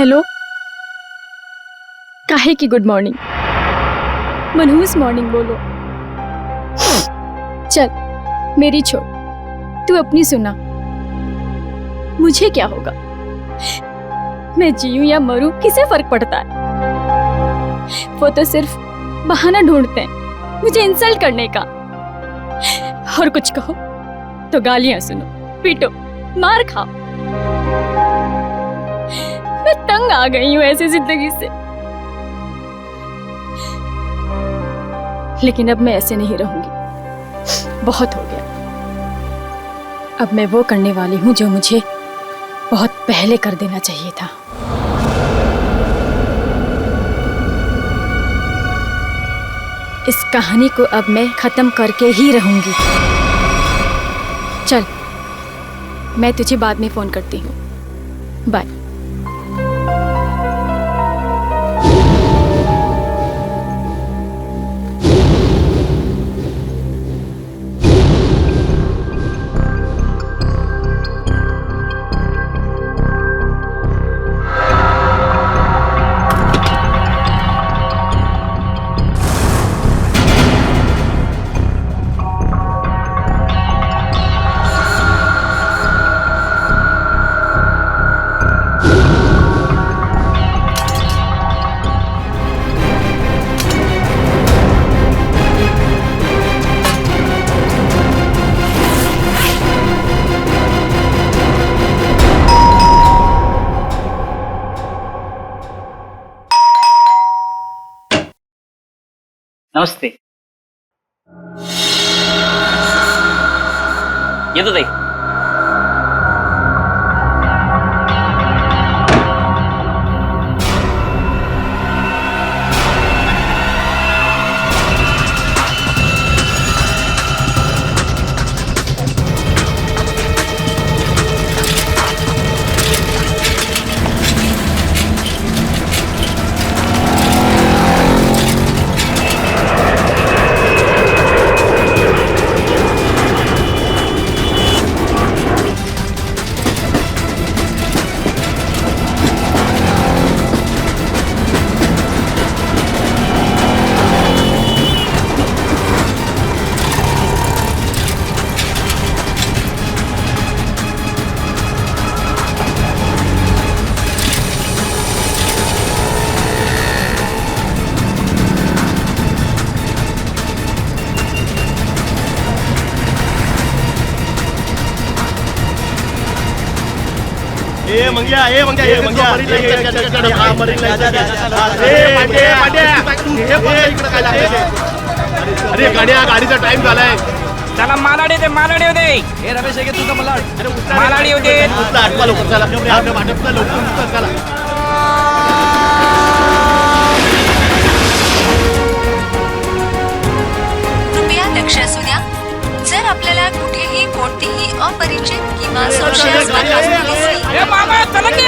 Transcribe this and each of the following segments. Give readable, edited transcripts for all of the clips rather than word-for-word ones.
Hello, काहे की good morning? मनहूस मॉर्निंग बोलो। चल मेरी छोड़, तू अपनी सुना। मुझे क्या होगा, मैं जीऊं या मरूं किसे फर्क पड़ता है? वो तो सिर्फ बहाना ढूंढते हैं मुझे इंसल्ट करने का। और कुछ कहो तो गालियां सुनो, पीटो, मार खाओ। मैं तंग आ गई हूं ऐसी जिंदगी से। लेकिन अब मैं ऐसे नहीं रहूंगी, बहुत हो गया। अब मैं वो करने वाली हूं जो मुझे बहुत पहले कर देना चाहिए था। इस कहानी को अब मैं खत्म करके ही रहूंगी। चल, मैं तुझे बाद में फोन करती हूँ। बाय। नमस्ते। येतो ताई। ए मंग्या अरे गाड्या गाडीचा टाइम झालाय. चला मालाडी दे हे रमेश आहे तुझा मालाडी होते. आठवा लवकर चला लवकर चला. कृपया लक्ष असू द्या, जर आपल्याला कुठेही कोणतीही अपरिचित किंवा संशयास्पद वस्तू दिसली ए मामा चला की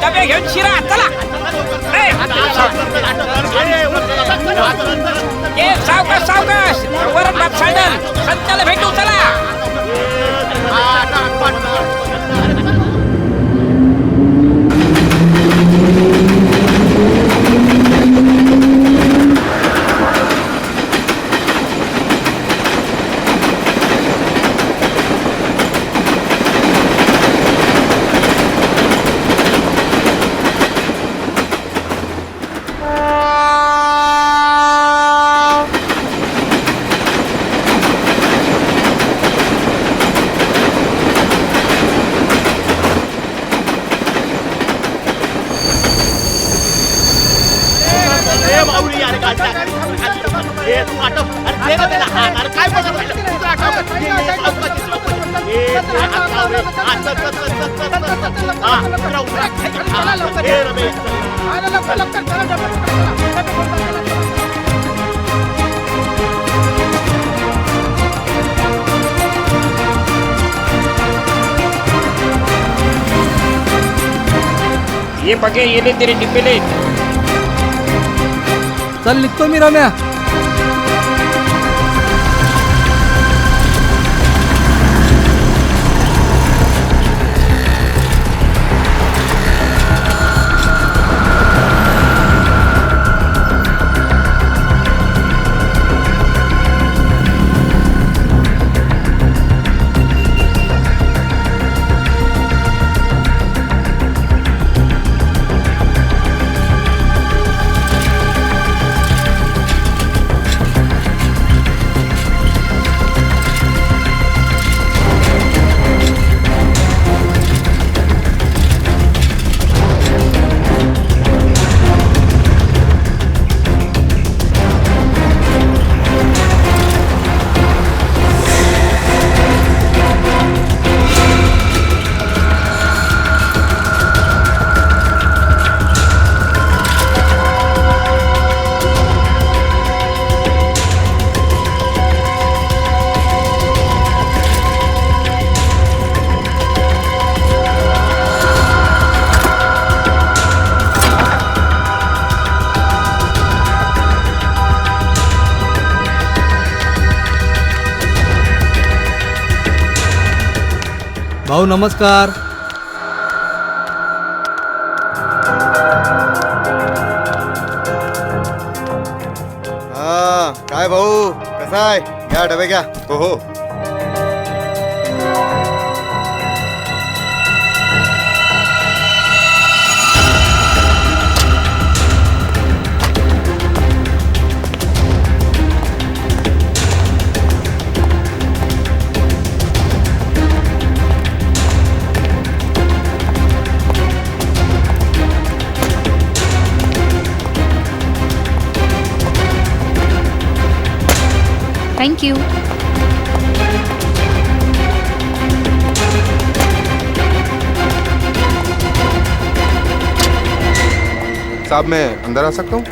डबे घेऊन शिरा चला. ए सावकाश वरण भात सँडल संचाला भेटू चला. ये बघे येले तेरे डिब्बेले. चल निघतो मी रम्या. भाऊ नमस्कार. हा काय भाऊ कसा आहे? घ्या डबे घ्या. हो हो. Thank you. साहब मैं अंदर आ सकता हूँ?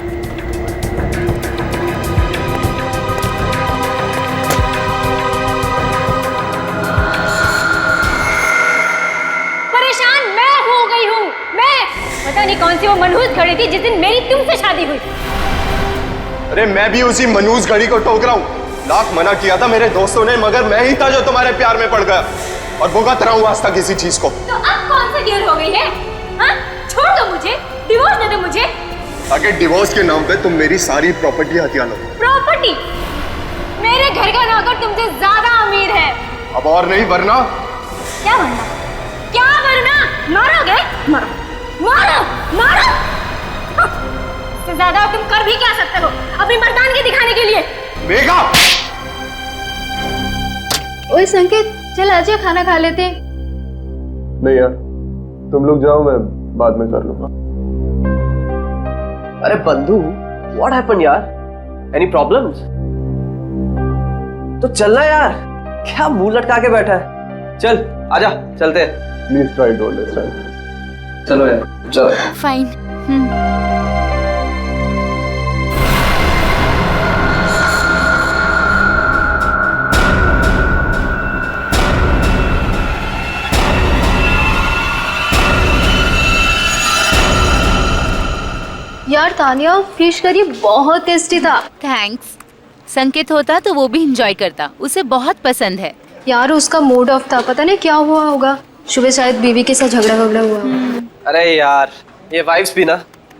परेशान मैं हो गई हूँ. मैं पता नहीं कौन सी वो मनहूस घड़ी थी जिस दिन मेरी तुमसे शादी हुई. अरे मैं भी उसी मनूस घड़ी को टोक रहा हूँ. लाख मना किया था मेरे दोस्तों ने, मगर मैं ही था जो तुम्हारे प्यार में पड़ गया और भुगत रहा हूँ वास्ता किसी चीज को. तो अब कौन सी देर हो गई है? हाँ? छोड़ दो मुझे, डिवोर्स दे दो मुझे. आगे डिवोर्स के नाम पे तुम मेरी सारी प्रॉपर्टी हथिया लो. प्रॉपर्टी? मेरे घर का नौकर तुमसे ज्यादा अमीर है. अब और नहीं वरना. क्या वरना? क्या वरना? मारोगे? मारो मारो मारो. इससे ज्यादा तुम कर भी क्या सकते हो अपनी मर्दानगी दिखाने के लिए? मेघा! ओए संकेत, चल आजा खाना खा लेते. नहीं यार, तुम लोग जाओ, मैं बाद में कर लूंगा. अरे बंधु, व्हाट हैपन यार? Any problems? तो चलना यार, क्या मुंह लटका के बैठा है? चल आजा, चलते हैं. Please try to understand. चलो यार, चलो. फाइन. यार तानिया, फिश करी बहुत टेस्टी था. थैंक्स. संकेत होता तो वो भी एंजॉय करता, उसे बहुत पसंद है. यार उसका मूड ऑफ था, पता नहीं क्या हुआ होगा. सुबह शायद बीवी के साथ झगड़ा हुआ. अरे यार, ये वाइफ्स भी ना,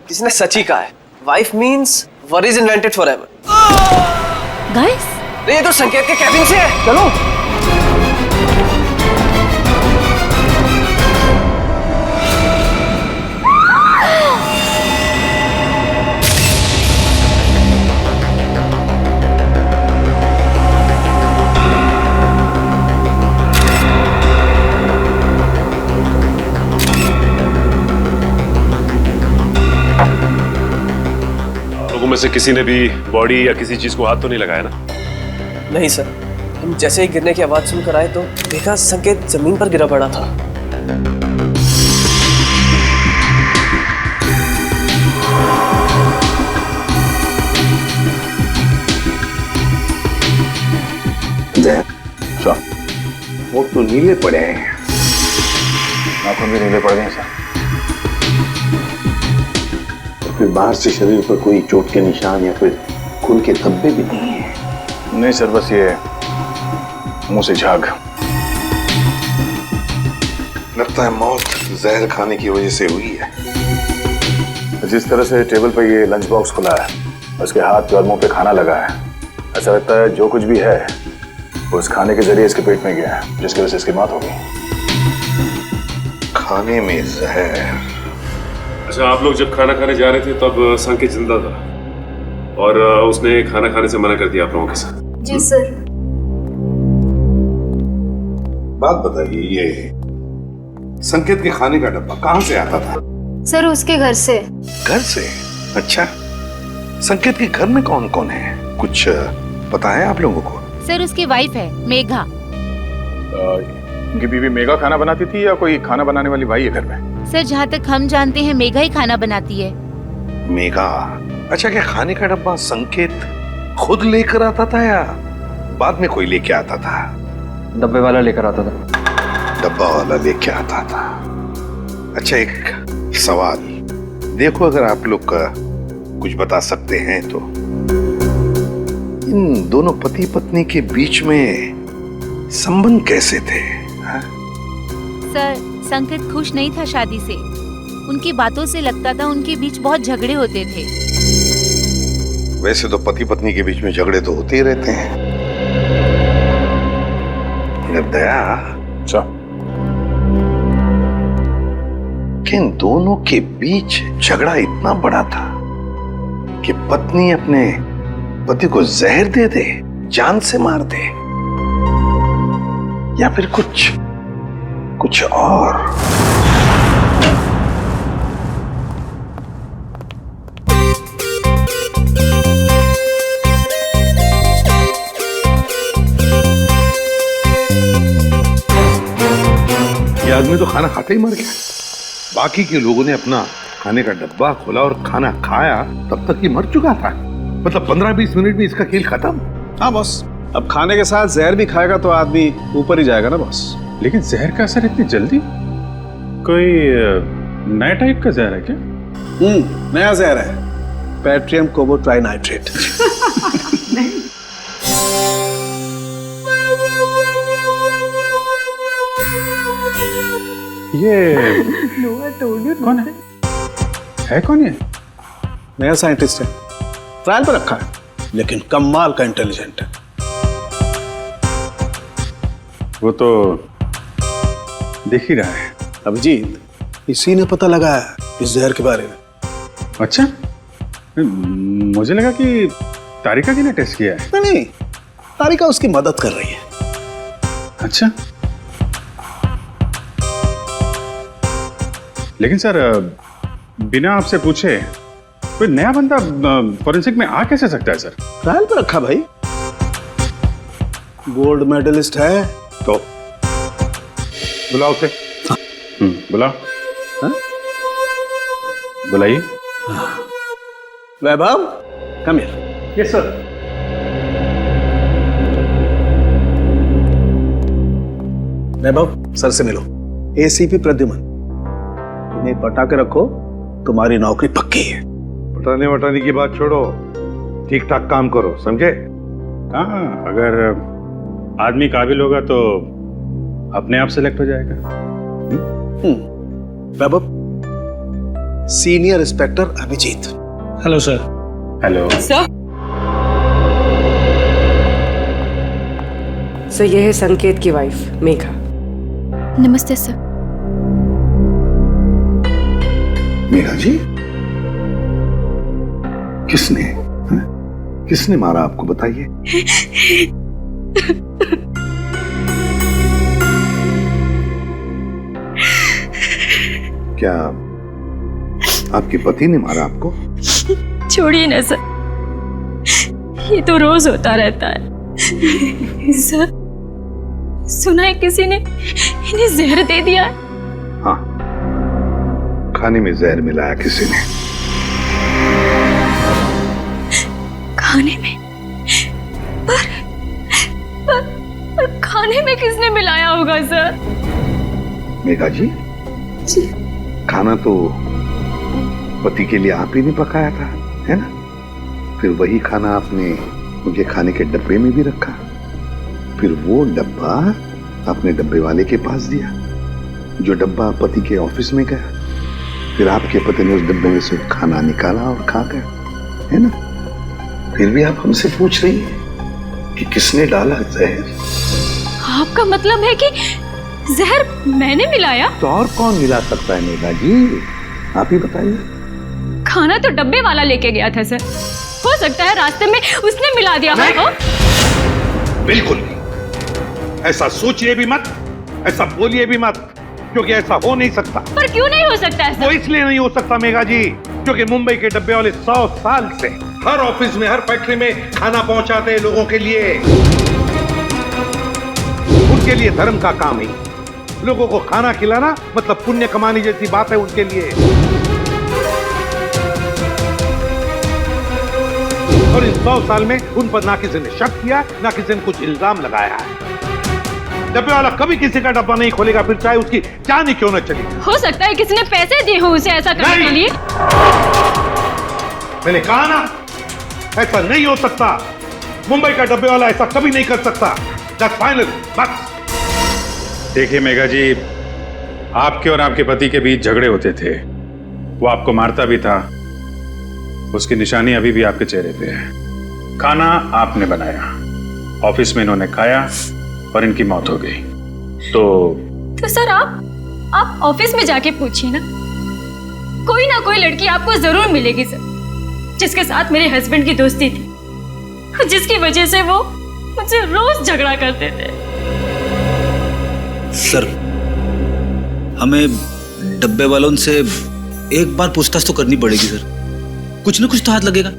किसी ने सच ही कहा है. Wife means worries invented forever. Guys, ये तो संकेत के कैबिन से है. चलो. लोगों में से किसी ने भी बॉडी या किसी चीज को हाथ तो नहीं लगाया ना? नहीं सर, हम जैसे ही गिरने की आवाज सुनकर आए तो देखा संकेत जमीन पर गिरा पड़ा था. वो तो नीले पड़े हैं. नाखून भी नीले पड़ गए सर. फिर बाहर से शरीर पर कोई चोट के निशान या फिर खून के धब्बे भी नहीं है. नहीं सर, बस ये मुंह से झाग. लगता है मौत जहर खाने की वजह से हुई है. जिस तरह से टेबल पर ये लंच बॉक्स खुला है, उसके हाथ और मुंह पे खाना लगा है, ऐसा लगता है जो कुछ भी है वो उस खाने के जरिए इसके पेट में गया है, जिसकी वजह से इसकी मौत हो गई. खाने में जहर. अच्छा, आप लोग जब खाना खाने जा रहे थे तब संकेत जिंदा था और उसने खाना खाने से मना कर दिया आप लोगों के साथ? जी सर. बात बताइए, ये संकेत के खाने का डब्बा कहाँ से आता था? सर उसके घर से. घर से? अच्छा, संकेत के घर में कौन कौन है, कुछ पता है आप लोगों को? सर उसकी वाइफ है मेघा. उनकी बीवी मेघा खाना बनाती थी या कोई खाना बनाने वाली भाई है घर में? सर जहाँ तक हम जानते हैं मेघा ही खाना बनाती है. मेघा? अच्छा, क्या खाने का डब्बा संकेत खुद लेकर आता था या बाद में कोई लेके आता था? डब्बे वाला लेकर आता था. डब्बा वाला लेके आता था. अच्छा, एक सवाल देखो, अगर आप लोग का कुछ बता सकते हैं तो, इन दोनों पति पत्नी के बीच में संबंध कैसे थे? सर, संकेत खुश नहीं था शादी से। उनकी बातों से लगता था उनके बीच बहुत झगड़े होते थे। वैसे तो पति पत्नी के बीच में झगड़े तो होते ही रहते हैं, मगर दया कि इन दोनों के बीच झगड़ा इतना बड़ा था कि पत्नी अपने पति को जहर दे दे, जान से मार दे, या फिर कुछ और। ये आदमी तो खाना खाते ही मर गया। बाकी के लोगों ने अपना खाने का डब्बा खोला और खाना खाया, तब तक ये मर चुका था। मतलब 15-20 मिनट में इसका खेल खत्म। हाँ बॉस, अब खाने के साथ जहर भी खाएगा तो आदमी ऊपर ही जाएगा ना बॉस। लेकिन जहर का असर इतनी जल्दी? कोई नया टाइप का जहर है क्या? नया जहर है, पैट्रियम कोबो ट्राइनाइट्रेट। ये कौन है कौन ये? नया साइंटिस्ट है, ट्रायल पर रखा है, लेकिन कमाल का इंटेलिजेंट है। वो तो दिख ही रहा है। अभिजीत, इसी ने पता लगाया इस जहर के बारे में। अच्छा, मुझे लगा कि तारिका जी ने टेस्ट किया है। नहीं, तारिका उसकी मदद कर रही है। अच्छा, लेकिन सर बिना आपसे पूछे कोई नया बंदा फॉरेंसिक में आ कैसे सकता है सर? ट्रायल पर रखा भाई, गोल्ड मेडलिस्ट है तो। बुलाओ उसे। बुलाओ। बुलाइए। Vaibhav, come here. Yes sir. Vaibhav, sir से मिलो। एसीपी प्रद्युमन, इन्हें पटा के रखो, तुम्हारी नौकरी पक्की है। पटाने वटाने की बात छोड़ो, ठीक ठाक काम करो, समझे? हाँ, अगर आदमी काबिल होगा तो अपने आप सेलेक्ट हो जाएगा। Vaibhav, senior inspector Abhijeet. Hello sir. Hello sir. Sir, ये है संकेत की वाइफ मेघा। नमस्ते सर। मेघा जी, किसने मारा आपको, बताइए। क्या आपके पति ने मारा आपको? छोड़िए ना सर, ये तो रोज होता रहता है। सर, सुना है किसी ने इन्हें जहर दे दिया है। हाँ, खाने में जहर मिलाया किसी ने। खाने में? पर खाने में किसने मिलाया होगा सर? मेघा जी, खाना तो पति के लिए आप ही ने पकाया था, है ना? फिर वही खाना आपने उनके खाने के डब्बे में भी रखा, फिर वो डब्बा आपने डब्बे वाले के पास दिया, जो डब्बा पति के ऑफिस में गया, फिर आपके पति ने उस डब्बे में से खाना निकाला और खा गया, है ना? फिर भी आप हमसे पूछ रही हैं कि किसने डाला जहर? आपका मतलब है कि जहर मैंने मिलाया? तो और कौन मिला सकता है मेघा जी, आप ही बताइए। खाना तो डब्बे वाला लेके गया था सर, हो सकता है रास्ते में उसने मिला दिया हो। बिल्कुल नहीं, ऐसा सोचिए भी मत, ऐसा बोलिए भी मत, क्योंकि ऐसा हो नहीं सकता। पर क्यों नहीं हो सकता ऐसा? वो इसलिए नहीं हो सकता मेघा जी, क्योंकि मुंबई के डब्बे वाले 100 साल से हर ऑफिस में, हर फैक्ट्री में खाना पहुंचाते हैं लोगों के लिए। उनके लिए धर्म का काम है, लोगों को खाना खिलाना मतलब पुण्य कमाने जैसी बात है उनके लिए। और इन 100 साल में उन पर ना किसी ने शक किया, ना किसी ने कुछ इल्जाम लगाया है। डब्बे वाला कभी किसी का डब्बा नहीं खोलेगा, फिर चाहे उसकी जान ही क्यों न चली। हो सकता है किसी ने पैसे दिए हो उसे ऐसा करने के लिए। मैंने कहा ना, ऐसा नहीं हो सकता। मुंबई का डब्बे वाला ऐसा कभी नहीं कर सकता। That's final. बस देखिए मेघा जी, आपके और आपके पति के बीच झगड़े होते थे, वो आपको मारता भी था, उसकी निशानी अभी भी आपके चेहरे पे है। खाना आपने बनाया, ऑफिस में इन्होंने खाया और इनकी मौत हो गई। तो सर आप ऑफिस में जाके पूछिए ना, कोई ना कोई लड़की आपको जरूर मिलेगी सर, जिसके साथ मेरे हस्बैंड की दोस्ती थी, जिसकी वजह से वो मुझसे रोज झगड़ा करते थे। सर, हमें डब्बे वालों से एक बार पूछताछ तो करनी पड़ेगी सर, कुछ ना कुछ तो हाथ लगेगा।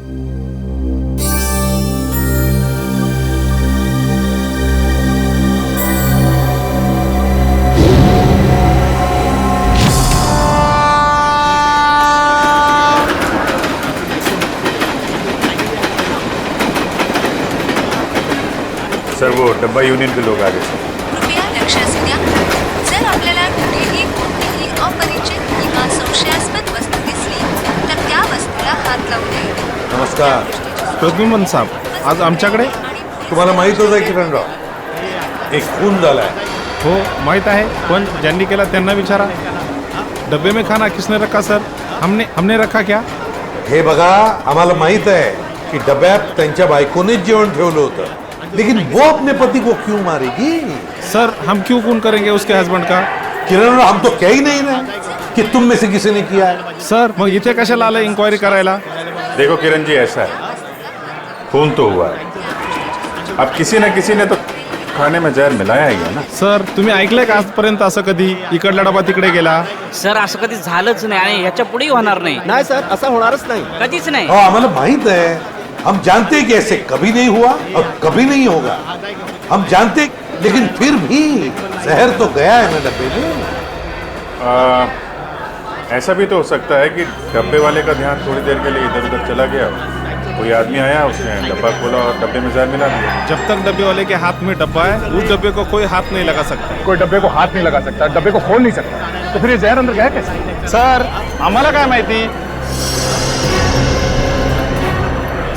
सर वो डब्बा यूनियन के लोग आ गए सर। कृपया लक्ष असू द्या, जर आपल्याला कुठेही कोणतीही अपरिचित किंवा संशयास्पद वस्तू दिसली तर त्या वस्तूला हात लावू नये. नमस्कार. प्रद्युमन साहेब, आज आमच्याकडे तुम्हाला माहित होतं किरणराव, एक खून झालाय. हो माहीत आहे, पण ज्यांनी केला त्यांना विचारा. डब्बे में खाना किसने रखा सर? हमने रखा क्या? हे बघा, आम्हाला माहित आहे की डब्यात त्यांच्या बायकोनेच जेवण ठेवलं होतं, लेकिन वो अपने पति को क्यों मारेगी? सर हम क्यों खून करेंगे उसके हस्बैंड का? किरण, हम तो कह ही नहीं रहे कि तुम में से किसी ने किया है. सर मग इथे कशाला आलं इंक्वायरी करायला? देखो किरण जी, ऐसा है, खून तो हुआ है, अब किसी न किसी ने तो खाने में जहर मिलाया ही है ना. सर तुम्ही ऐकलंय का आजपर्यंत असं कधी इकडला डबा तिकडे गेला? सर असं कधी झालंच नाही आणि याच्या पुढेही होणार नाही. नाही सर, असं होणारच नाही. कधीच नाही. आम्हाला माहित है, हम जानते हैं कि ऐसे कभी नहीं हुआ और कभी नहीं होगा. हम जानते, लेकिन फिर भी जहर तो गया है ना डब्बे में. ऐसा भी तो हो सकता है कि डब्बे वाले का ध्यान थोड़ी देर के लिए इधर उधर चला गया, कोई आदमी आया, उसने डब्बा खोला और डब्बे में जहर मिला दिया. जब तक डब्बे वाले के हाथ में डब्बा है, उस डब्बे को कोई हाथ नहीं लगा सकता. कोई डब्बे को हाथ नहीं लगा सकता, डब्बे को खोल नहीं सकता, तो फिर ये जहर अंदर गया कैसे? सर आम्हाला काय माहिती.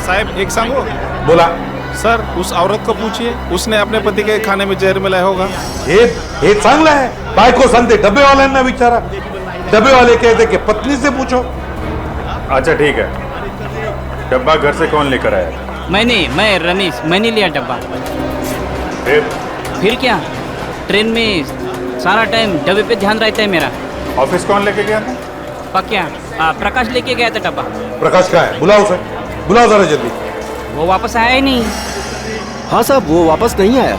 साहब एक सांगो. बोला. सर उस औरत को पूछिए, उसने अपने पति के खाने में जहर मिलाया होगा. हे चांगलं है, बायको सांगते डब्बे वाल्यांना विचारा, डब्बे वाले कहते कि पत्नी से पूछो. अच्छा ठीक है, डब्बा घर से कौन लेकर आया? मैं रमेश, मैंने लिया डब्बा. फिर क्या, ट्रेन में सारा टाइम डब्बे पे ध्यान रहता है मेरा. ऑफिस कौन लेके गया था? पक्या प्रकाश लेके गया था डब्बा. प्रकाश कहाँ है? बुलाओ उसे, बुलाओ जरा जल्दी. वो वापस आया ही नहीं. हाँ साहब, वो वापस नहीं आया.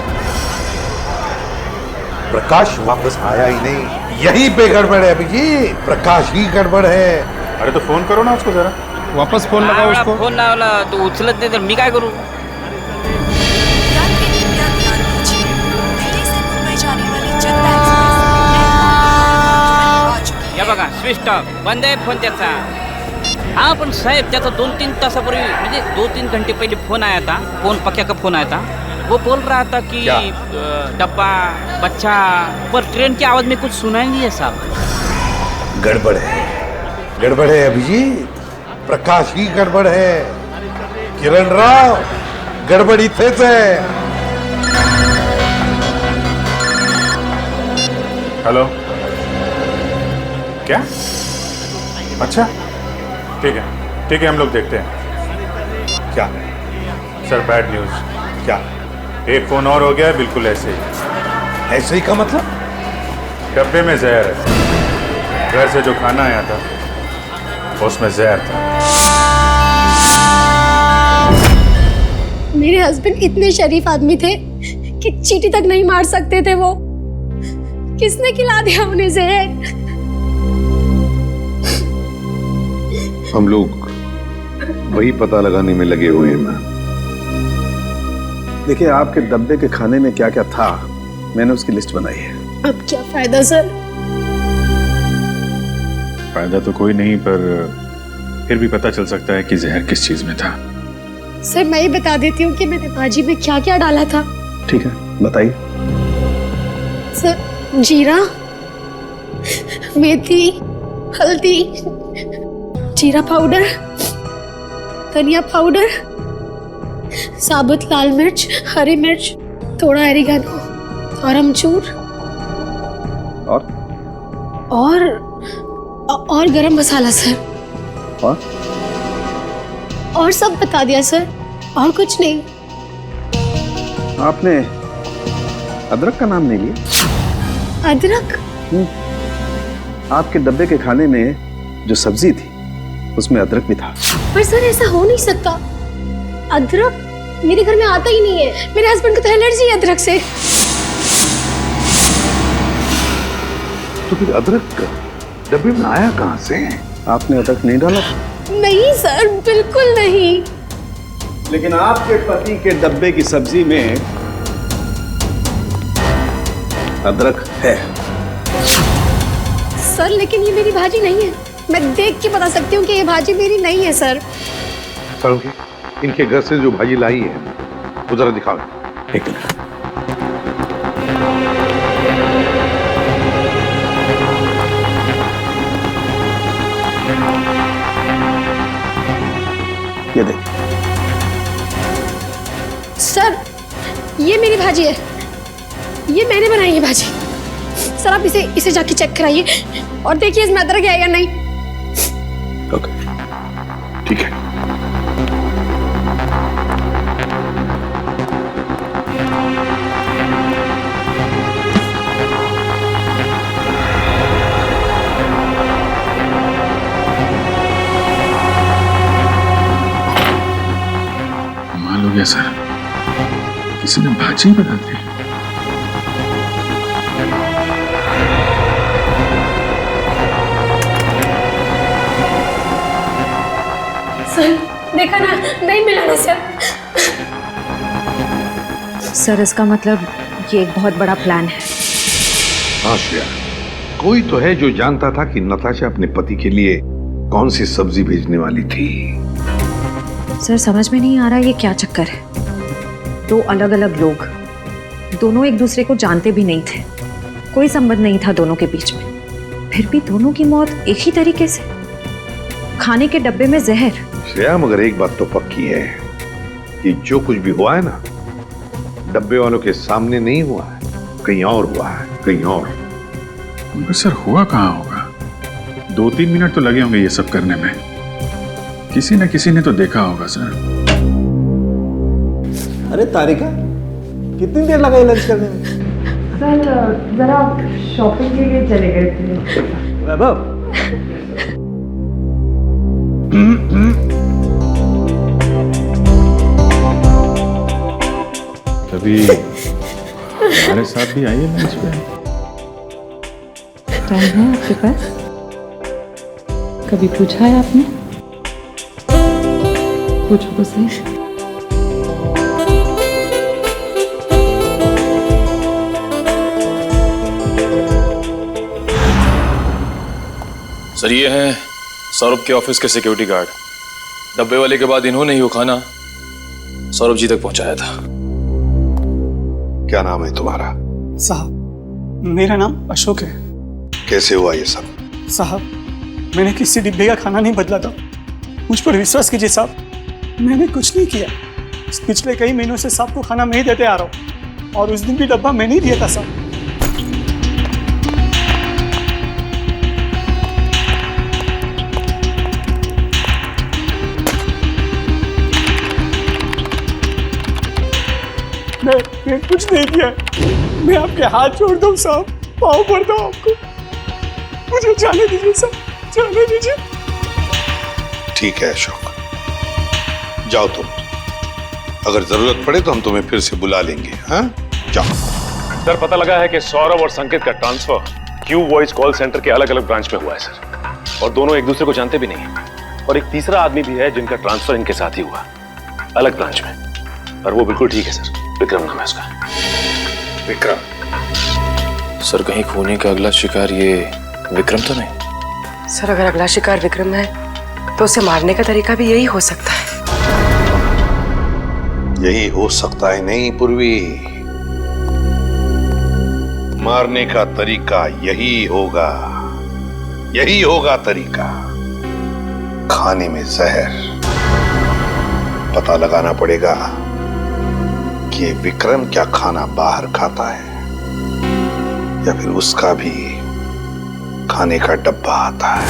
प्रकाश वापस आया ही नहीं, यही पे गड़बड़ है अभिजीत, प्रकाश ही गड़बड़ है. अरे तो फोन करो ना उसको जरा. वापस फोन लगाओ उसको. फोन लावला तो उचलत नाही तर मी काय करू? यात्री कृपया ध्यान दीजिए, दिल्ली से मुंबई जाने वाली जनता एक्सप्रेस आ चुकी है. या बघा स्विच ऑफ, बंद आहे फोन त्याचा. हाँ पण साहेब त्याचा 2-3 तासापूर्वी म्हणजे 2-3 घंटे पहले फोन आया था, पक्या का फोन आया था. वो बोल रहा था कि डब्बा बच्चा, पर ट्रेन की आवाज में कुछ सुनाई नहीं है साहब. गड़बड़ है अभिजीत, प्रकाश ही गड़बड़ है. किरण राव, गड़बड़ इथेच है. हेलो, क्या? अच्छा ठीक है, हम लोग देखते हैं. क्या सर बैड न्यूज. क्या? एक फोन और हो गया है, बिल्कुल ऐसे ही. ऐसे ही का मतलब? डब्बे में जहर है, घर से जो खाना आया था उसमें जहर था. मेरे हस्बैंड इतने शरीफ आदमी थे कि चींटी तक नहीं मार सकते थे. वो किसने खिला दिया उन्हें जहर? हम लोग वही पता लगाने में लगे हुए हैं. देखिए, आपके डब्बे के खाने में क्या क्या था, मैंने उसकी लिस्ट बनाई है. अब क्या फायदा सर? फायदा तो कोई नहीं, पर फिर भी पता चल सकता है कि जहर किस चीज में था. सर मैं ही बता देती हूँ कि मैंने भाजी में क्या क्या डाला था. ठीक है, बताइए. सर जीरा, मेथी, हल्दी, जीरा पाउडर, धनिया पाउडर, साबुत लाल मिर्च, हरी मिर्च, थोड़ा एरिगानो और अमचूर. और गरम मसाला सर। और सब बता दिया सर, और कुछ नहीं। आपने अदरक का नाम नहीं लिया? अदरक? आपके डब्बे के खाने में जो सब्जी थी उसमें अदरक भी था। पर सर ऐसा हो नहीं सकता, अदरक मेरे घर में आता ही नहीं है। मेरे हस्बैंड को तो एलर्जी है अदरक से। तो फिर अदरक डब्बे में आया कहां से? आपने अदरक नहीं डाला? नहीं सर, बिल्कुल नहीं। लेकिन आपके पति के डब्बे की सब्जी में अदरक है। सर लेकिन ये मेरी भाजी नहीं है, मैं देख के बता सकती हूँ कि ये भाजी मेरी नहीं है सर। सरोगी, इनके घर से जो भाजी लाई है वो जरा दिखाओ। एक मिनट। ये देखिए सर, ये मेरी भाजी है, ये मैंने बनाई है भाजी। सर आप इसे जाके चेक कराइए और देखिए इसमें अदरक है या नहीं। ओके, ठीक है। कमाल हो गया सर, किसी ने भाजी बना दी। सर देखा ना, नहीं मिला ना सर। सर इसका मतलब ये एक बहुत बड़ा प्लान है। हाँ श्रेया, कोई तो है जो जानता था कि नताशा अपने पति के लिए कौन सी सब्जी भेजने वाली थी। सर समझ में नहीं आ रहा ये क्या चक्कर है। दो अलग अलग लोग, दोनों एक दूसरे को जानते भी नहीं थे, कोई संबंध नहीं था दोनों के बीच में, फिर भी दोनों की मौत एक ही तरीके से, खाने के डब्बे में जहर। श्रेया मगर एक बात तो पक्की है कि जो कुछ भी हुआ है ना, डब्बे वालों के सामने नहीं हुआ है, कहीं और हुआ है, कहीं और। मगर सर हुआ कहाँ होगा? 2-3 मिनट तो लगे होंगे ये सब करने में, किसी न किसी ने तो देखा होगा सर। अरे तारिका, कितनी देर लगाई लंच करने में? सर जरा शॉपिंग के लिए चले गए थे। वैभव, कभी हमारे साथ भी आइए लंच पे। टाइम है आपके पास? कभी पूछा है आपने? पूछो तो सही। सर ये हैं सौरभ के ऑफिस के सिक्योरिटी गार्ड। डब्बे वाले के बाद इन्होंने ही वो खाना सौरभ जी तक पहुंचाया था। क्या नाम है तुम्हारा? साहब मेरा नाम अशोक है। कैसे हुआ ये सब? साहब मैंने किसी डिब्बे का खाना नहीं बदला था, मुझ पर विश्वास कीजिए साहब, मैंने कुछ नहीं किया। पिछले कई महीनों से साहब को खाना मैं ही देते आ रहा हूँ और उस दिन भी डब्बा मैंने ही दिया था साहब। मैं कुछ नहीं किया, मैं आपके हाथ जोड़ता हूँ साहब, पाँव पड़ता हूँ आपको, मुझे जाने दीजिए साहब, जाने दीजिए। ठीक है अशोक, जाओ तुम, अगर जरूरत पड़े तो हम तुम्हें फिर से बुला लेंगे। हाँ जाओ। सर पता लगा है कि सौरभ और संकेत का transfer Q voice call centre के अलग अलग ब्रांच में हुआ है सर, और दोनों एक दूसरे को जानते भी नहीं है। और एक तीसरा आदमी भी है जिनका ट्रांसफर इनके साथ ही हुआ, अलग ब्रांच में, और वो बिल्कुल ठीक है सर, विक्रम नाम है उसका। विक्रम? सर कहीं खूनी का अगला शिकार ये विक्रम तो नहीं? सर अगर अगला शिकार विक्रम है तो उसे मारने का तरीका भी यही हो सकता है। यही हो सकता है नहीं पूर्वी, मारने का तरीका यही होगा, यही होगा तरीका। खाने में जहर, पता लगाना पड़ेगा कि विक्रम क्या खाना बाहर खाता है या फिर उसका भी खाने का डब्बा आता है।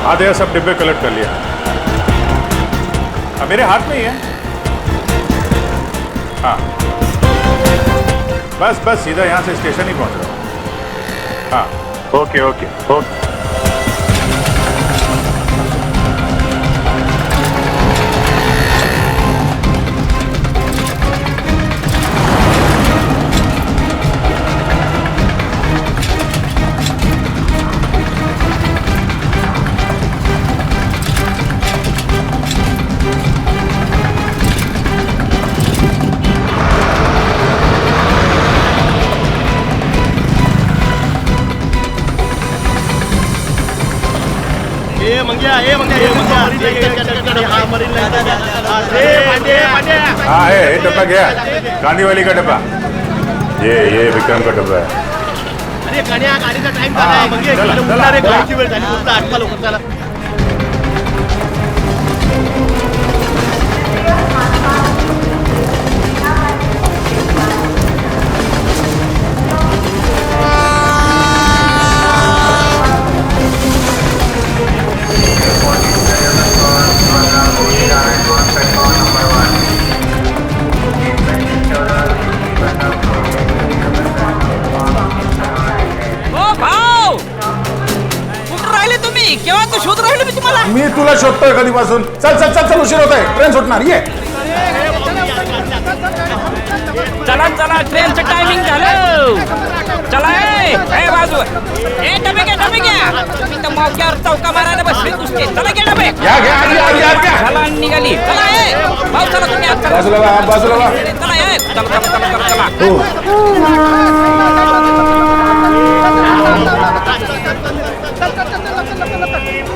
आधे सब डिब्बे कलेक्ट कर लिया। अब मेरे हाथ में ही है। हाँ बस बस सीधा यहां से स्टेशन ही पहुंच रहा हूं। हाँ ओके ओके ओके। हाँ है डब्बा गया। गांधी वाली का डब्बा। ये विक्रम का डब्बा है। अरे गाडीचा टाइम झाला गाडीची वेळ झाली आटका लोक चला। केव्हा तू शोध राहिले मी तुम्हाला? मी तुला शोधतोय कधीपासून। चल चल चल चल उशीर होतोय ट्रेन सुटणार ये। चला चला ट्रेनचं टायमिंग झालं। चला ए बाजू ए डबे घ्या मी तर मौक्यावर चौका मारायला बसले तुझे। चला घ्या डबे घ्या घ्या घ्या चला निघाली। चला भाऊ चला तुम्ही आज बाजूला वा बाजूला वा। चला चला चला चला चला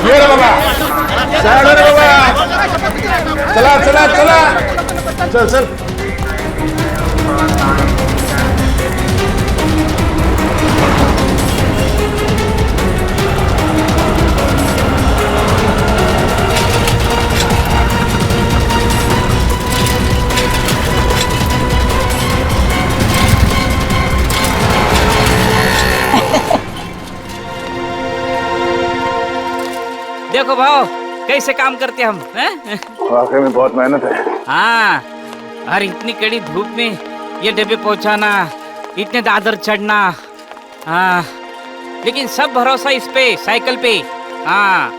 ये रे बाबा साइड रे बाबा। चला चला चला चल चल। देखो भाव कैसे काम करते हम हैं? वाकई में बहुत मेहनत है। हाँ और इतनी कड़ी धूप में ये डब्बे पहुंचाना, इतने दादर चढ़ना। हाँ लेकिन सब भरोसा इस पे साइकिल पे। हाँ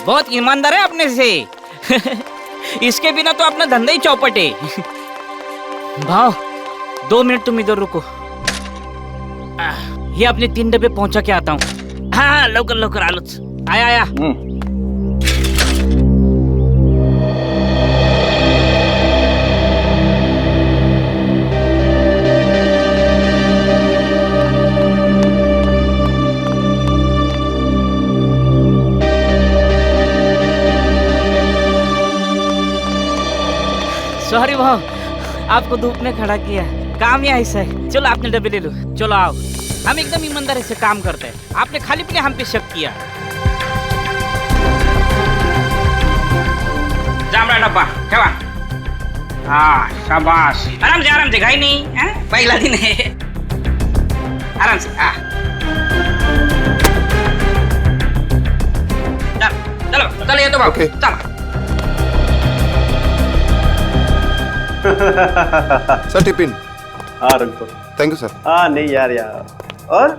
बहुत ईमानदार है अपने से। इसके बिना तो अपना धंधा ही चौपट है। भाव 2 मिनट तुम इधर रुको। ये अपने 3 डब्बे पहुंचा के आता हूँ। हाँ लवकर लवकर आलोच आया आया। सॉरी भाव आपको धूप में खड़ा किया। काम ही ऐसा है। चलो आपने डब्बे ले लो। चलो आओ हम एकदम ईमानदारी से काम करते हैं। आपने खाली पीने हम पे शक किया। जामड़ा डब्बा ठेवा। हाँ शाबाश आराम से घाई नहीं है। पहला दिन है आराम से। चलो चलो ये तो बाबू चलो। Sir tiffin. हाँ रख दो। Thank you sir. हाँ नहीं यार और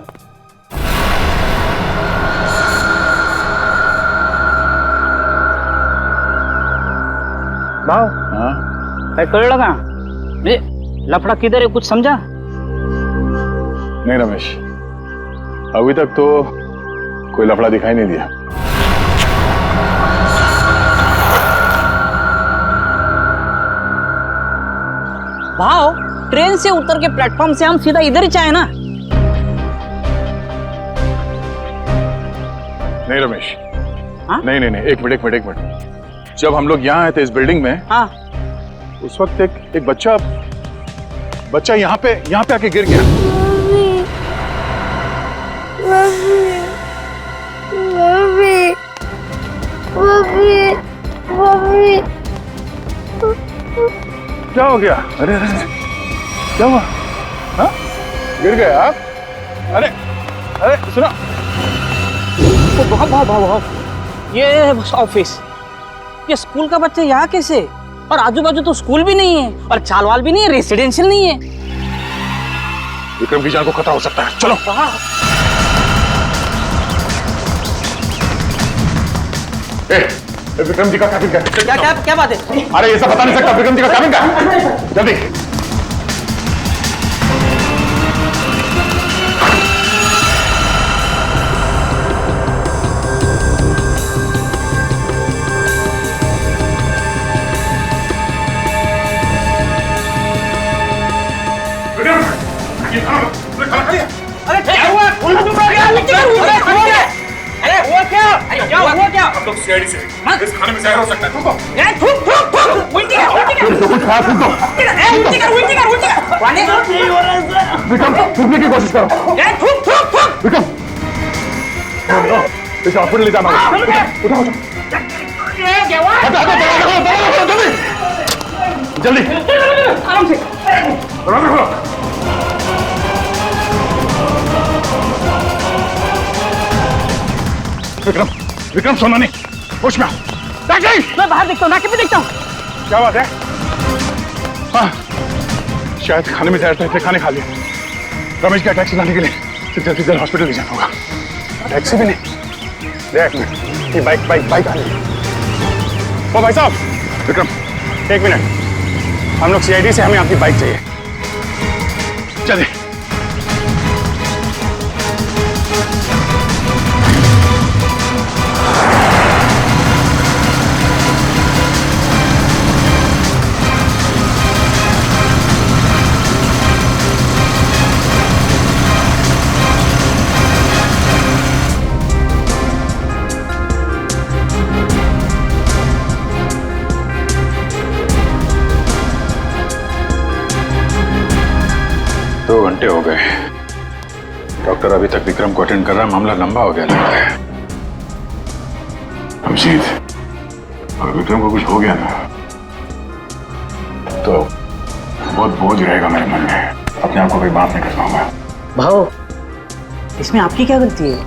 भाव काय कळलं का? म्हणजे लफड़ा किधर है कुछ समझा? नहीं रमेश अभी तक तो कोई लफड़ा दिखाई नहीं दिया। भाव ट्रेन से उतर के प्लेटफॉर्म से हम सीधा इधर ही चाहे ना। नहीं रमेश नहीं नहीं नहीं, एक मिनट। जब हम लोग यहाँ आए थे इस बिल्डिंग में, हाँ, उस वक्त एक बच्चा यहाँ पे आके गिर गया। क्या हो गया? अरे अरे क्या हुआ? हाँ? गिर गए आप? अरे अरे सुनो, भाव ये ऑफिस, ये स्कूल का बच्चा यहाँ कैसे? और आजू बाजू तो स्कूल भी नहीं है और चालवाल भी नहीं है, रेसिडेंशियल नहीं है। विक्रम की जान को खतरा हो सकता है, चलो। विक्रम जी का कैबिन का क्या बात है? अरे ये सब बता नहीं सकता, विक्रम जी का कैबिन का, जल्दी। अरे क्या हुआ? अरे हुआ क्या? हम लोग सीआईडी से इस खाने में जहर हो सकता है, थूको। उल्टी कर। विक्रम थूकने की कोशिश करो। विक्रम इसे हॉस्पिटल ले जाना होगा। उठाओ जल्दी आराम से। विक्रम सोना नहीं, होश में आओ। मैं बाहर देखता हूँ, नाके पे देखता हूँ। क्या बात है? हाँ, शायद खाने में जहर था, इसलिए खाने खा लिया। रमेश का टैक्सी लाने के लिए जल्दी जल्दी हॉस्पिटल ले जाना होगा। टैक्सी भी नहीं, देख ये बाइक आ रही है। ओ भाई साहब, विक्रम एक मिनट, हम लोग सीआईडी से, हमें आपकी बाइक चाहिए, चलिए। हो गए, डॉक्टर अभी तक विक्रम को अटेंड कर रहा है, मामला लंबा हो गया लगता है। अभिजीत, अगर विक्रम को कुछ हो गया ना तो बहुत बोझ रहेगा मेरे मन में, अपने आप को कोई माफ नहीं कर पाऊंगा। भाव, इसमें आपकी क्या गलती है?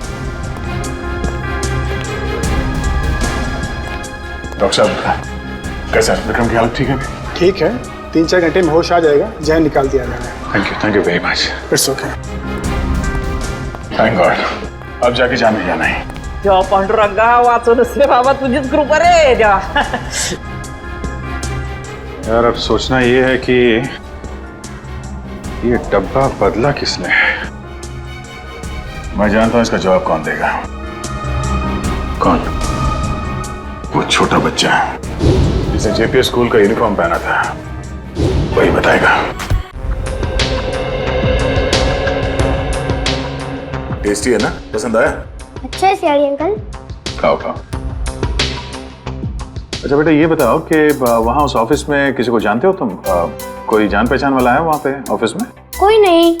डॉक्टर साहब कैसा है? विक्रम की हालत ठीक है? ठीक है, 3-4 घंटे में होश आ जाएगा, जहर निकाल दिया मैंने। Thank you very much. It's okay. Thank God, अब जाके जान में जाना है। देवा पांडुरंगा, वाचो नसले बाबा, तुझीच कृपा रे देवा। यार अब सोचना ये है कि ये डब्बा बदला किसने? मैं जानता हूं इसका जवाब कौन देगा। कौन? वो छोटा बच्चा जिसने जेपीएस स्कूल का यूनिफॉर्म पहना था, वही बताएगा। टेस्टी है ना? पसंद आया? अच्छा है सियाड़ी अंकल। खाओ खाओ। अच्छा बेटा ये बताओ कि वहाँ उस ऑफिस में किसी को जानते हो तुम? कोई जान पहचान वाला है वहाँ पे ऑफिस में? कोई नहीं।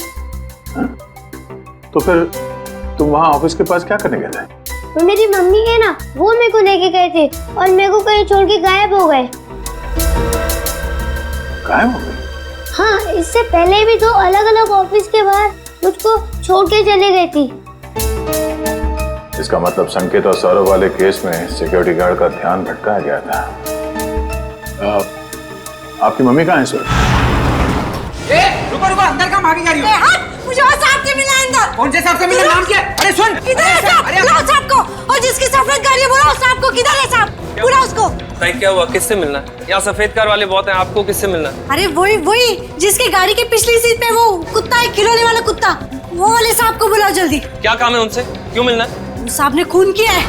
तो फिर तुम वहाँ ऑफिस के पास क्या करने गए थे? वो मेरी मम्मी है ना, वो मेरे को लेके गए थे और मेरे को कहीं छोड़ के गायब हो गए। गायब हो गए? हाँ, इससे पहले भी 2 अलग-अलग ऑफिस के बाहर मुझको छोड़ के चले गई थी। इसका मतलब संकेत और सौरभ वाले केस में सिक्योरिटी गार्ड का ध्यान भटकाया गया था। आपकी मम्मी कहाँ है सर? रुको, अंदर कहाँ भागी जा रही हो? मुझे और साहब से मिलना है अंदर। कौन से साहब से मिलना? नाम क्या है? अरे सुन, किधर है साहब? बुलाओ साहब को। और जिसकी सफेद गाड़ी है बुलाओ साहब को। किधर है साहब? बुलाओ उसको। भाई क्या हुआ? किससे मिलना है? यहाँ सफेद कार वाले बहुत हैं, आपको किससे मिलना है? अरे वही जिसकी गाड़ी के पिछली सीट पे वो कुत्ता है, खिलौने वाला कुत्ता, वो वाले साहब को बुलाओ जल्दी। क्या काम है उनसे? क्यों मिलना है? साहब ने खून किया है।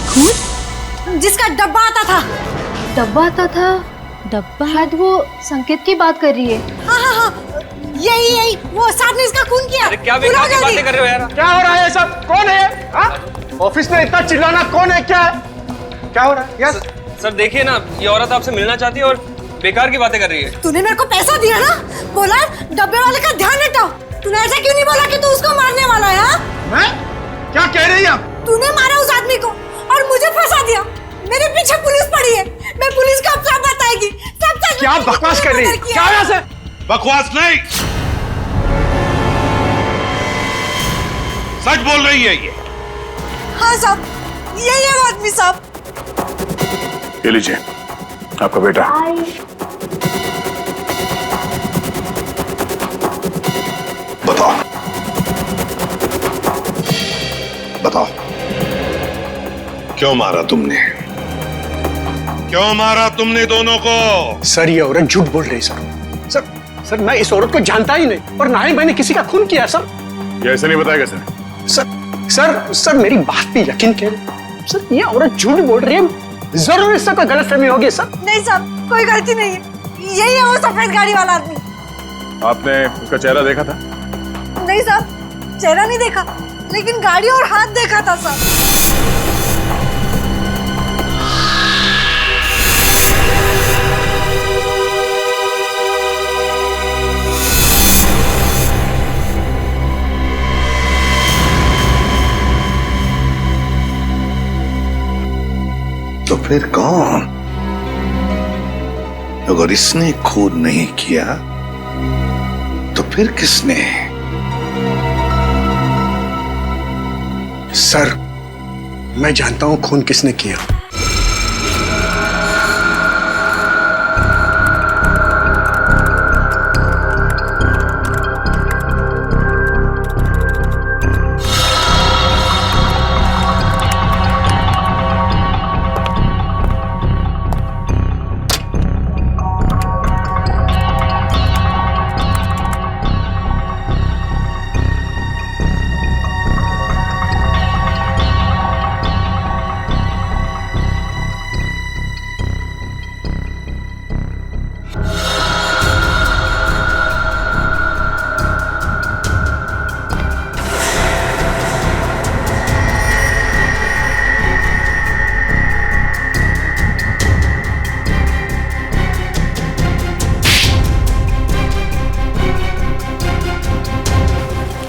खून? जिसका डब्बा आता था। डब्बा आता था? डब्बा? शायद वो संकेत की बात कर रही है। हाँ, यही वो साहब ने इसका खून किया। अरे क्या बेकार की बातें कर रहे हो यार? क्या हो रहा है सब? कौन है? ऑफिस में इतना चिल्लाना कौन है? क्या है? क्या हो रहा है? यस सर देखिए ना, ये औरत आपसे मिलना चाहती है और बेकार की बातें कर रही है। तूने मेरे को पैसा दिया ना, बोला डब्बे वाले का ध्यान हटाओ। तूने ऐसा क्यों नहीं बोला कि तू उसको मारने वाला है? हाँ? मैं? क्या कह रही है? तूने मारा उस आदमी को और मुझे फंसा दिया। मेरे पीछे पुलिस पड़ी है, मैं पुलिस को अब सब बताएगी। सब सच। क्या बकवास कर रही है? क्या है ऐसे? बकवास नहीं, सच बोल रही है ये। हाँ साहब, यही है वो आदमी साहब। ये लीजिए आपका बेटा। बताओ बताओ, क्यों मारा तुमने? क्यों मारा तुमने दोनों को? सर ये औरत झूठ बोल रही है सर। सर मैं इस औरत को जानता ही नहीं और ना ही मैंने किसी का खून किया सर। ये ऐसे नहीं बताएगा सर। सर मेरी बात पे यकीन करें सर, ये औरत झूठ बोल रही है। जरूर इससे कोई गलतफहमी होगी सर। नहीं साहब, कोई गलती नहीं है, यही है वो सफेद गाड़ी वाला आदमी। आपने उसका चेहरा देखा था? नहीं साहब, चेहरा नहीं देखा, लेकिन गाड़ी और हाथ देखा था साहब। तो फिर कौन? अगर इसने खून नहीं किया तो फिर किसने? सर मैं जानता हूं खून किसने किया।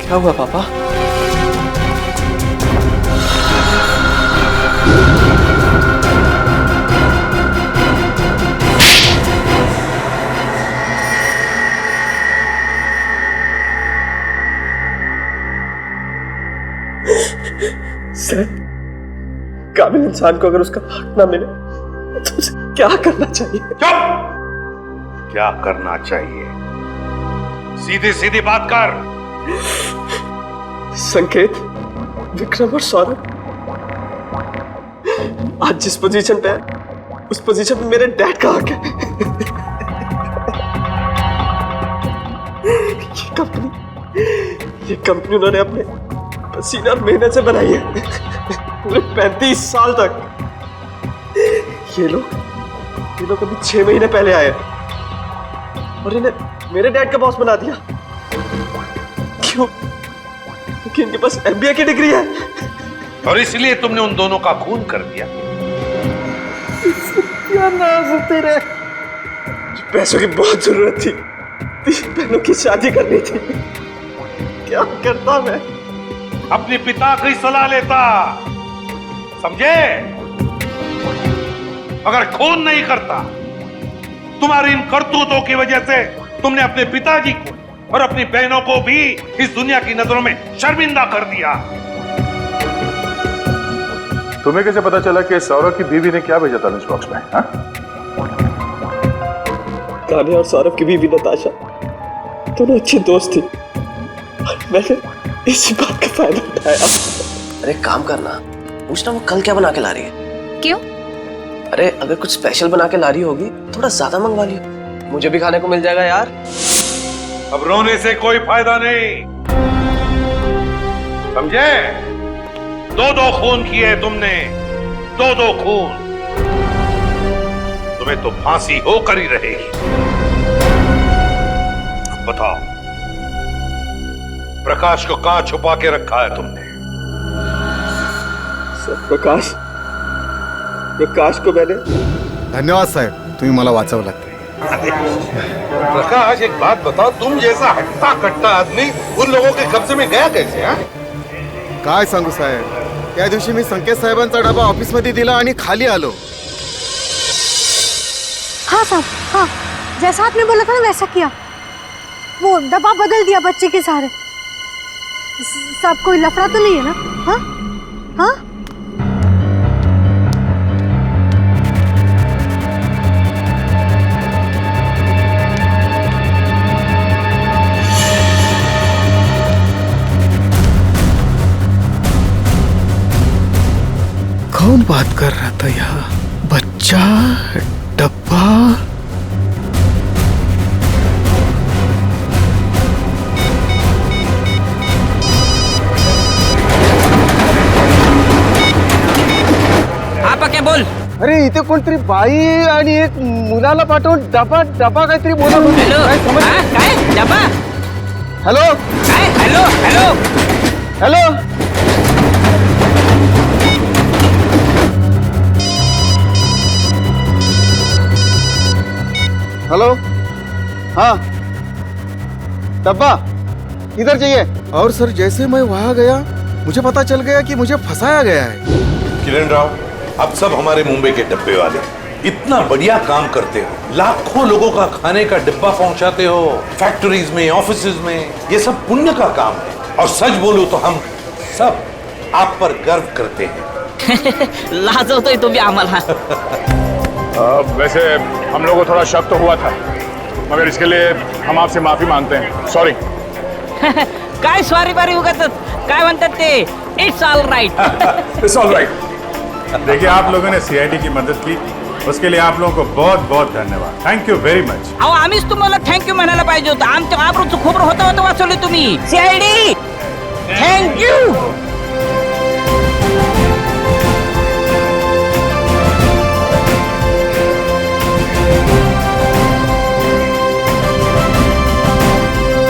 क्या हुआ पापा? सर, काबिल इंसान को अगर उसका हक ना मिले तो उसे क्या करना चाहिए? चुप! क्या करना चाहिए? सीधी सीधी बात कर। संकेत, विक्रम और सौरभ आज जिस पोजीशन पे है उस पोजीशन पे मेरे डैड का हक है। ये कंपनी उन्होंने अपने पसीना और मेहनत से बनाई है पूरे 35 साल तक। ये लोग अभी 6 महीने पहले आए और इन्हें मेरे डैड का बॉस बना दिया। क्यों? क्योंकि इनके पास MBA की डिग्री है और इसलिए तुमने उन दोनों का खून कर दिया। क्या नाज तेरे, पैसों की बहुत जरूरत थी, 3 बहनों की शादी करनी थी। क्या करता मैं? अपने पिता की सलाह लेता, समझे? अगर खून नहीं करता, तुम्हारी इन करतूतों की वजह से तुमने अपने पिताजी को और अपनी बहनों को भी इस दुनिया की नजरों में शर्मिंदा कर दिया। तुम्हें कैसे पता चला कि सौरभ की बीवी ने क्या भेजा था लंच बॉक्स में? हाँ? कान्या और सौरभ की बीवी नताशा दोनों अच्छी दोस्त थी और मैंने इसी बात का फायदा उठाया। अरे काम करना, पूछना वो कल क्या बना के ला रही है। क्यों? अरे अगर कुछ स्पेशल बना के ला रही होगी थोड़ा ज्यादा मंगवा लियो, मुझे भी खाने को मिल जाएगा यार। अब रोने से कोई फायदा नहीं, समझे? 2 खून किए तुमने, 2 खून। तुम्हें तो फांसी होकर ही रहेगी। अब बताओ, प्रकाश को कहां छुपा के रखा है तुमने? प्रकाश प्रकाश को मैंने धन्यवाद साहेब, तुम्ही मला वाचवलं. प्रकाश एक बात बताओ, तुम जैसा हट्टा कट्टा आदमी उन लोगों के कब्जे में गया कैसे? काय सांगू साहेब, त्या दिवशी मी संकेत साहेबांचा डबा ऑफिस मध्ये दिला आणि खाली आलो. हाँ साहब, हाँ जैसा आपने बोला था ना वैसा किया. वो डब्बा बदल दिया बच्चे के सहारे. साहब कोई लफड़ा तो नहीं है ना? हाँ हाँ कौन बात कर रहा था यहाँ? बच्चा, डब्बा. हा पक्या बोल. अरे इथे कोणतरी बाई आणि एक मुलाला पाठवून डबा डबा काहीतरी बोला. काय डबा? हॅलो काय? Hello hello hello hello. हाँ डब्बा किधर चाहिए? और सर जैसे मैं वहां गया मुझे पता चल गया कि मुझे फंसाया गया है. किरण राव, आप सब हमारे मुंबई के डब्बे वाले इतना बढ़िया काम करते हो, लाखों लोगों का खाने का डिब्बा पहुंचाते हो, फैक्ट्रीज में, ऑफिसेज में. ये सब पुण्य का काम है और सच बोलूं तो हम सब आप पर गर्व करते हैं. लाजवतोय तुम्ही आम्हाला. वैसे हम लोगों को थोड़ा शक तो हुआ था, मगर इसके लिए हम आपसे माफी मांगते हैं. सॉरी. काय सॉरी बारी उगाच काय म्हणतात ते, it's all right. It's all right. देखिए, आप लोगों ने सीआईडी की मदद की, उसके लिए आप लोगों को बहुत बहुत धन्यवाद. Thank you very much. अहो आम्हीच तुम्हाला थँक्यू म्हणायला पाहिजे होतं. आमच्या आबरूचं खोबरं होतं वाचवलं तुम्ही. CID thank you.